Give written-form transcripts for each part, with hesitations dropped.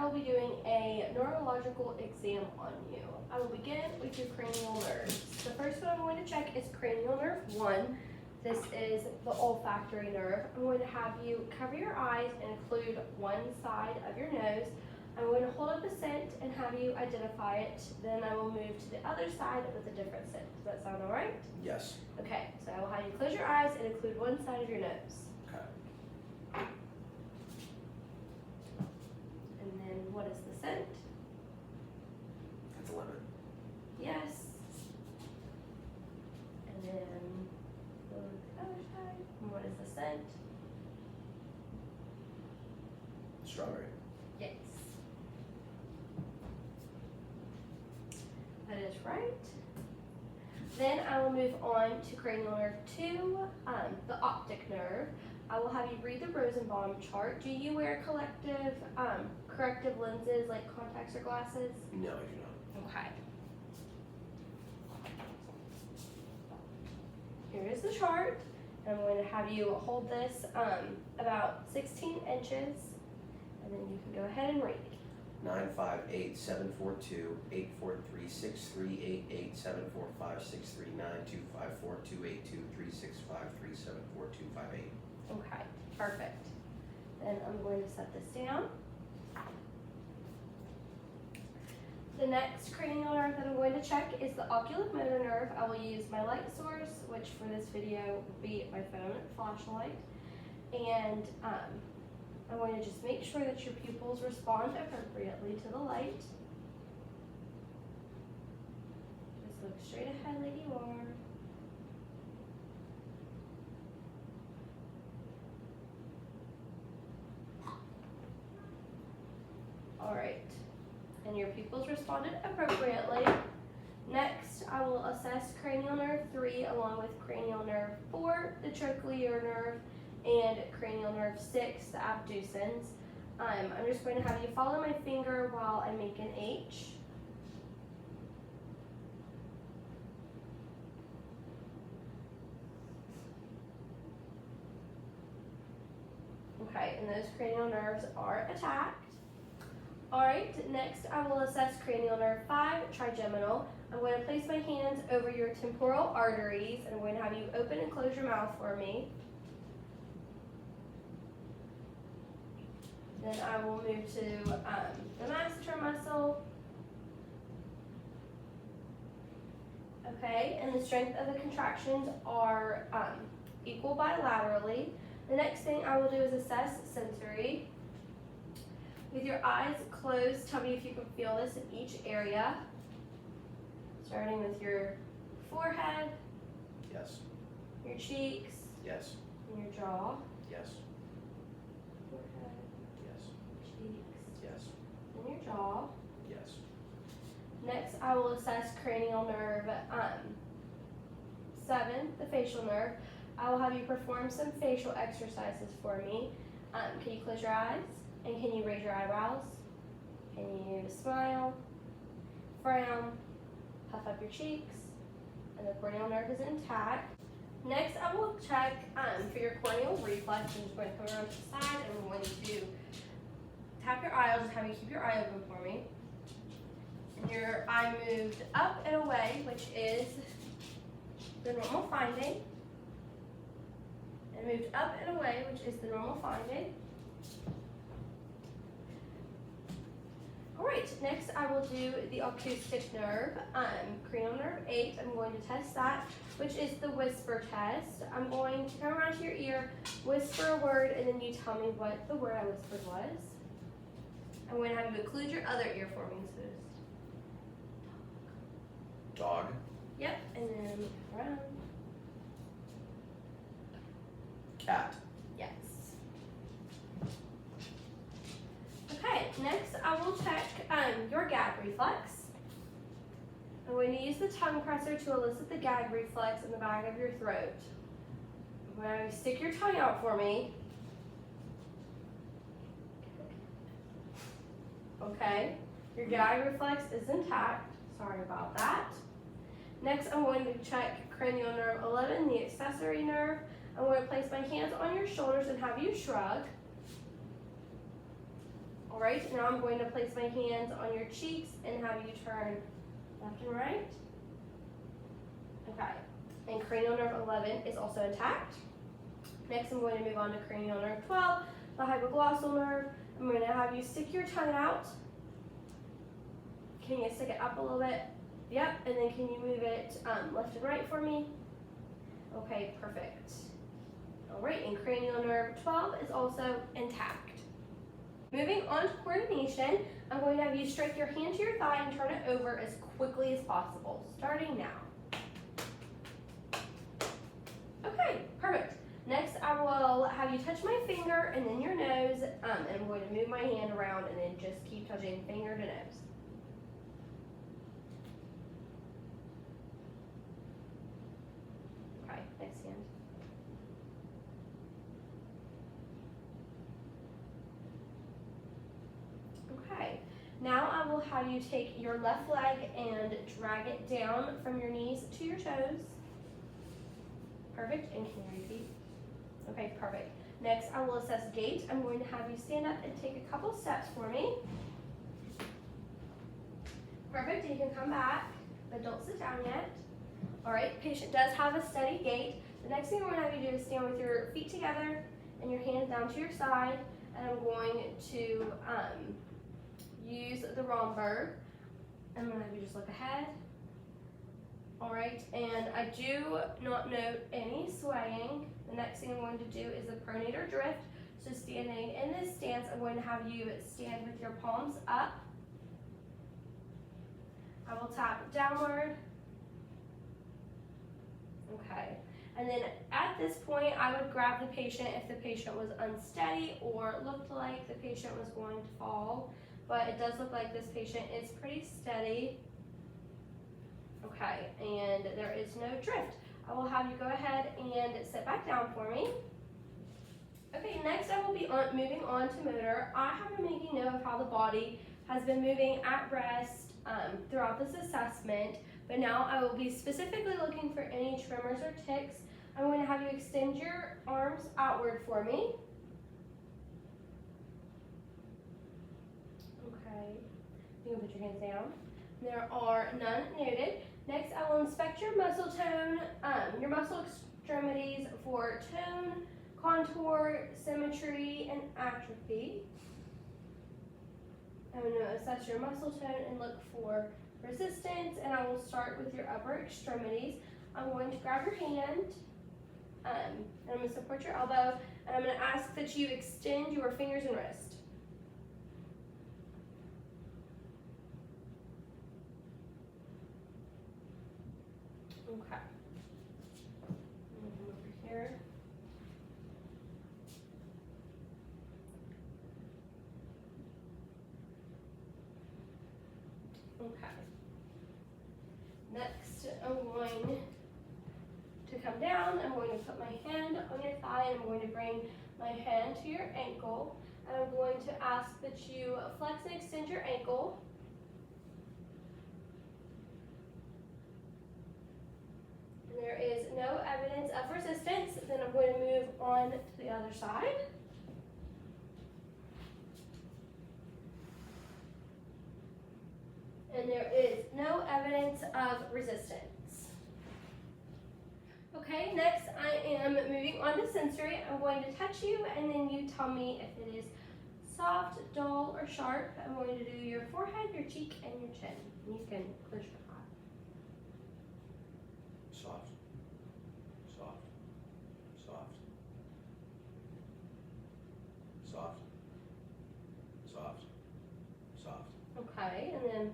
will be doing a neurological exam on you. I will begin with your cranial nerves. The first one I'm going to check is cranial nerve 1. This is the olfactory nerve. I'm going to have you cover your eyes and include one side of your nose. I'm going to hold up a scent and have you identify it. Then I will move to the other side with a different scent. Does that sound all right? Yes. Okay, so I will have you close your eyes and include one side of your nose. Okay. And then what is the scent? That's a lemon. Yes. And then go to the other side. And what is the scent? Strawberry. Yes. That is right. Then I will move on to cranial nerve 2, the optic nerve. I will have you read the Rosenbaum chart. Do you wear corrective lenses like contacts or glasses? No, I do not. Okay. Here is the chart. And I'm going to have you hold this about 16 inches, and then you can go ahead and read. 958-742-843-638-874-563-9254282-365-374-258. Okay, perfect. Then I'm going to set this down. The next cranial nerve that I'm going to check is the oculomotor nerve. I will use my light source, which for this video will be my phone flashlight. And I'm going to just make sure that your pupils respond appropriately to the light. Just look straight ahead like you are. All right. And your pupils responded appropriately. Next, I will assess cranial nerve 3 along with cranial nerve 4, the trochlear nerve, and cranial nerve 6, the abducens. I'm just going to have you follow my finger while I make an H. Okay, and those cranial nerves are attacked. Alright, next I will assess cranial nerve 5, trigeminal. I'm going to place my hands over your temporal arteries, and I'm going to have you open and close your mouth for me. Then I will move to the masseter muscle. Okay, and the strength of the contractions are equal bilaterally. The next thing I will do is assess sensory. With your eyes closed, tell me if you can feel this in each area. Starting with your forehead, Yes. your cheeks, Yes. and your jaw. Yes. Forehead, Yes. cheeks, Yes. and your jaw. Yes. Next, I will assess cranial nerve 7, the facial nerve. I will have you perform some facial exercises for me. Can you close your eyes? And can you raise your eyebrows? Can you smile, frown, puff up your cheeks? And the corneal nerve is intact. Next, I will check for your corneal reflex. I'm just going to come around to the side, and I'm going to tap your eye. I'll just have you keep your eye open for me. And your eye moved up and away, which is the normal finding. And moved up and away, which is the normal finding. Alright, next I will do the acoustic nerve, cranial nerve 8. I'm going to test that, which is the whisper test. I'm going to come around to your ear, whisper a word, and then you tell me what the word I whispered was. I'm going to have you include your other ear for me. So Dog. yep, and then around. Cat. Yes. Okay, next I will check your gag reflex. I'm going to use the tongue presser to elicit the gag reflex in the back of your throat. I'm going to stick your tongue out for me. Okay, your gag reflex is intact. Sorry about that. Next, I'm going to check cranial nerve 11, the accessory nerve. I'm going to place my hands on your shoulders and have you shrug. All right, now I'm going to place my hands on your cheeks and have you turn left and right. Okay, and cranial nerve 11 is also intact. Next, I'm going to move on to cranial nerve 12, the hypoglossal nerve. I'm going to have you stick your tongue out. Can you stick it up a little bit? Yep, and then can you move it left and right for me? Okay, perfect. All right, and cranial nerve 12 is also intact. Moving on to coordination, I'm going to have you strike your hand to your thigh and turn it over as quickly as possible, starting now. Okay, perfect. Next, I will have you touch my finger and then your nose, and I'm going to move my hand around and then just keep touching finger to nose. Okay, next hand. Okay, now I will have you take your left leg and drag it down from your knees to your toes. Perfect, and can you repeat? Okay, perfect. Next, I will assess gait. I'm going to have you stand up and take a couple steps for me. Perfect, and you can come back, but don't sit down yet. All right, patient does have a steady gait. The next thing I'm going to have you do is stand with your feet together and your hands down to your side, and I'm going to use the Romberg. I'm going to have you just look ahead. All right, and I do not note any swaying. The next thing I'm going to do is the pronator drift. So standing in this stance, I'm going to have you stand with your palms up. I will tap downward. Okay, and then at this point, I would grab the patient if the patient was unsteady or looked like the patient was going to fall, but it does look like this patient is pretty steady. Okay, and there is no drift. I will have you go ahead and sit back down for me. Okay, next I will be moving on to motor. I have been making note of how the body has been moving at rest throughout this assessment, but now I will be specifically looking for any tremors or tics. I'm going to have you extend your arms outward for me. Okay, you can put your hands down. There are none noted. Next, I will inspect your muscle tone, your muscle extremities for tone, contour, symmetry, and atrophy. I'm going to assess your muscle tone and look for resistance, and I will start with your upper extremities. I'm going to grab your hand, and I'm going to support your elbow, and I'm going to ask that you extend your fingers and wrist. Okay. Move over here. Okay. Next, I'm going to come down. I'm going to put my hand on your thigh, and I'm going to bring my hand to your ankle. And I'm going to ask that you flex and extend your ankle. There is no evidence of resistance. Then I'm going to move on to the other side. And there is no evidence of resistance. Okay, next I am moving on to sensory. I'm going to touch you, and then you tell me if it is soft, dull, or sharp. I'm going to do your forehead, your cheek, and your chin. You can close your eye. Soft. Soft. Soft. Soft. Soft. Soft. Okay, and then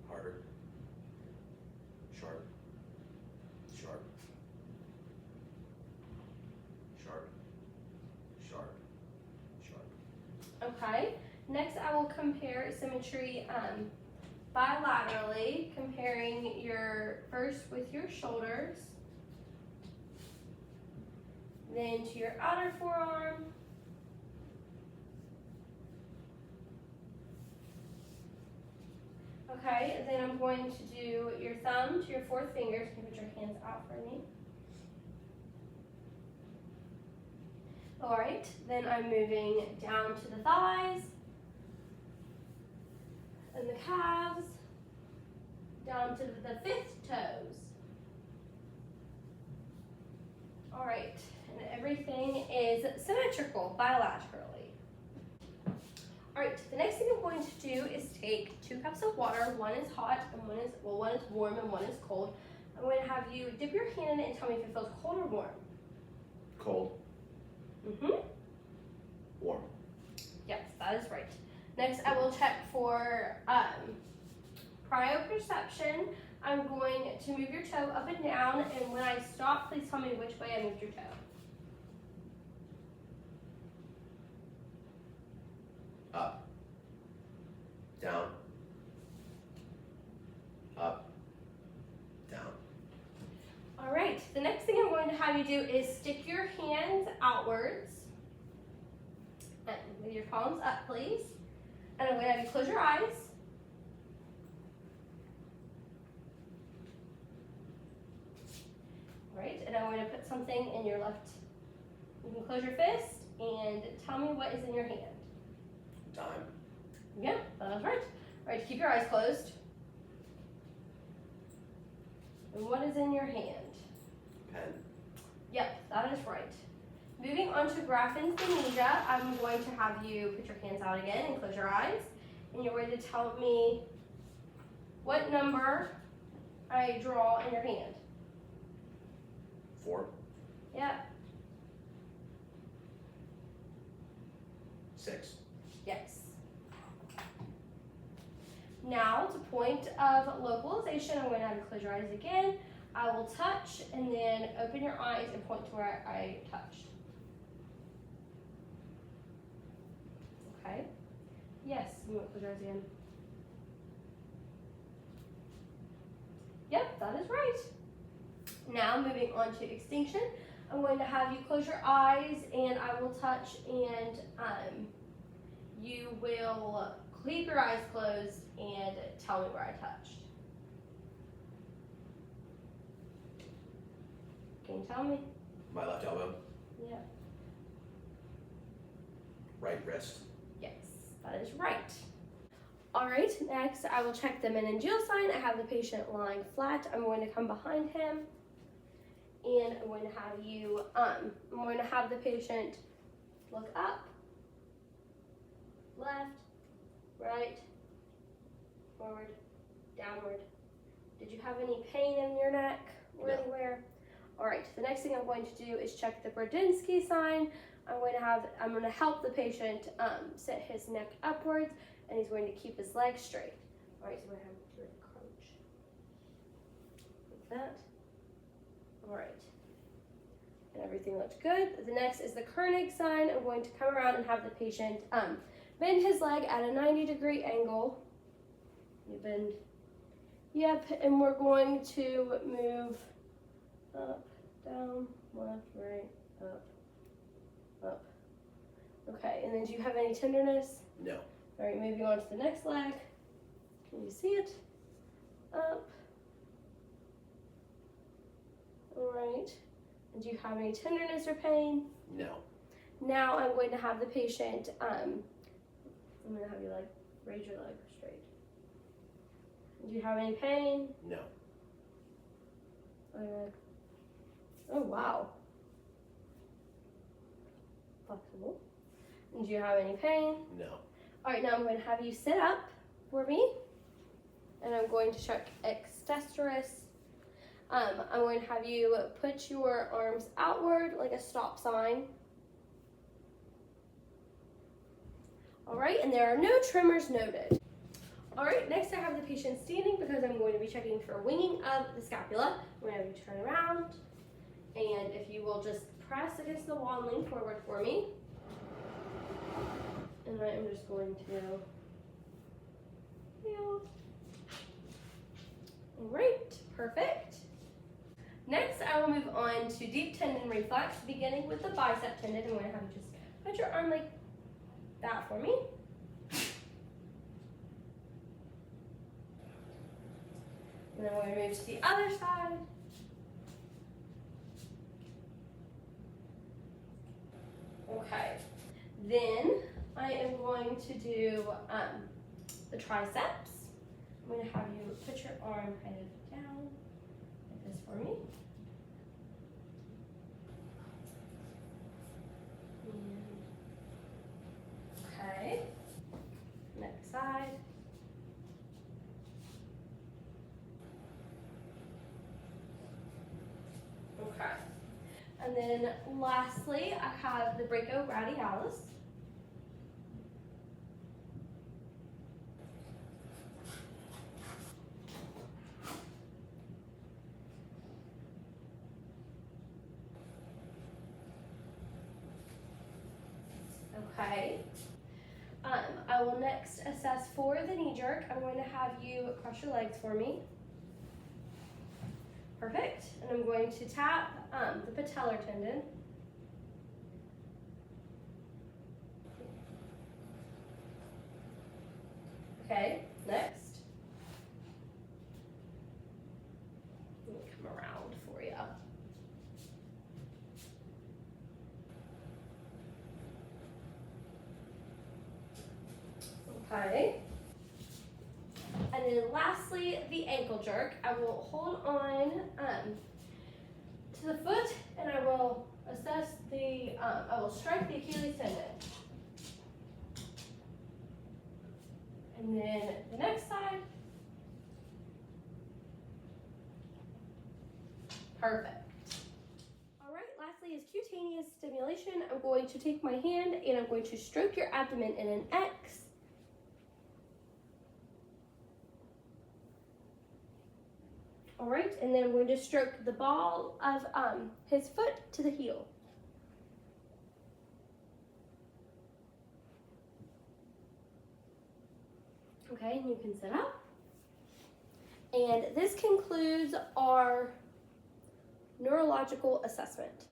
Harder. Sharp. Sharp. Sharp. Sharp. Sharp. okay. Next, I will compare symmetry bilaterally, comparing your first with your shoulders, then to your outer forearm, okay, and then I'm going to do your thumb to your fourth finger. So you can put your hands out for me. All right, then I'm moving down to the thighs and the calves, down to the fifth toes. All right, and everything is symmetrical bilaterally. All right, the next thing I'm going to do is take 2 cups of water. One is hot and one is warm and one is cold. I'm going to have you dip your hand in it and tell me if it feels cold or warm. Cold. Warm. Yes, that is right. Next, I will check for proprioception. I'm going to move your toe up and down, and when I stop, please tell me which way I moved your toe. Up. Down. Up. Down. All right, the next thing I'm going to have you do is stick your hands outwards and with your palms up, please. And I'm going to have you close your eyes. All right, and I'm going to put something in your left. You can close your fist and tell me what is in your hand. Time. Yeah, that's right. All right, keep your eyes closed. And what is in your hand? Pen. Yep, that is right. Moving on to Graphen's-Demesia, I'm going to have you put your hands out again and close your eyes. And you're going to tell me what number I draw in your hand. 4. Yep, 6. yes. Now, to point of localization, I'm going to have you close your eyes again. I will touch and then open your eyes and point to where I touched. Okay. Yes, you want to close your eyes again. Yep, that is right. Now, moving on to extinction, I'm going to have you close your eyes and I will touch and you will keep your eyes closed and tell me where I touched. Can you tell me? My left elbow. Yeah. Right wrist. Yes, that is right. All right, next I will check the meningeal sign. I have the patient lying flat. I'm going to come behind him and I'm going to have you, I'm going to have the patient look up, left, right, forward, downward. Did you have any pain in your neck or No. anywhere? All right, the next thing I'm going to do is check the Brodinsky sign. I'm going to help the patient sit his neck upwards, and he's going to keep his legs straight. All right, so we're going to have him do a crunch. Like that. All right. And everything looks good. The next is the Koenig sign. I'm going to come around and have the patient bend his leg at a 90-degree angle. You bend. Yep, and we're going to move up, down, left, right, up, up. Okay, and then do you have any tenderness? No. All right, moving on to the next leg. Can you see it? Up. All right. And do you have any tenderness or pain? No. Now I'm going to have the patient, I'm going to have you raise your leg straight. Do you have any pain? No. Okay. Oh, wow. Flexible. And do you have any pain? No. All right, now I'm going to have you sit up for me. And I'm going to check extensorius. I'm going to have you put your arms outward like a stop sign. All right, and there are no tremors noted. All right, next I have the patient standing because I'm going to be checking for winging of the scapula. I'm going to have you turn around, and if you will just press against the wall and lean forward for me. And I am just going to feel. All right, perfect. Next, I will move on to deep tendon reflex, beginning with the bicep tendon. I'm going to have you just put your arm like that for me. And then we're going to move to the other side. Then I am going to do the triceps. I'm going to have you put your arm kind of down like this for me. Okay. Next side. Okay. And then lastly, I have the brachioradialis. Okay. I will next assess for the knee jerk. I'm going to have you cross your legs for me. Perfect. And I'm going to tap the patellar tendon. Okay, next. Let me come around for you. Okay. And then lastly, the ankle jerk. I will hold on to the foot and I will assess I will strike the Achilles tendon. And then the next side. Perfect. All right, lastly is cutaneous stimulation. I'm going to take my hand and I'm going to stroke your abdomen in an X. All right, and then I'm going to stroke the ball of his foot to the heel. Okay, and you can sit up. And this concludes our neurological assessment.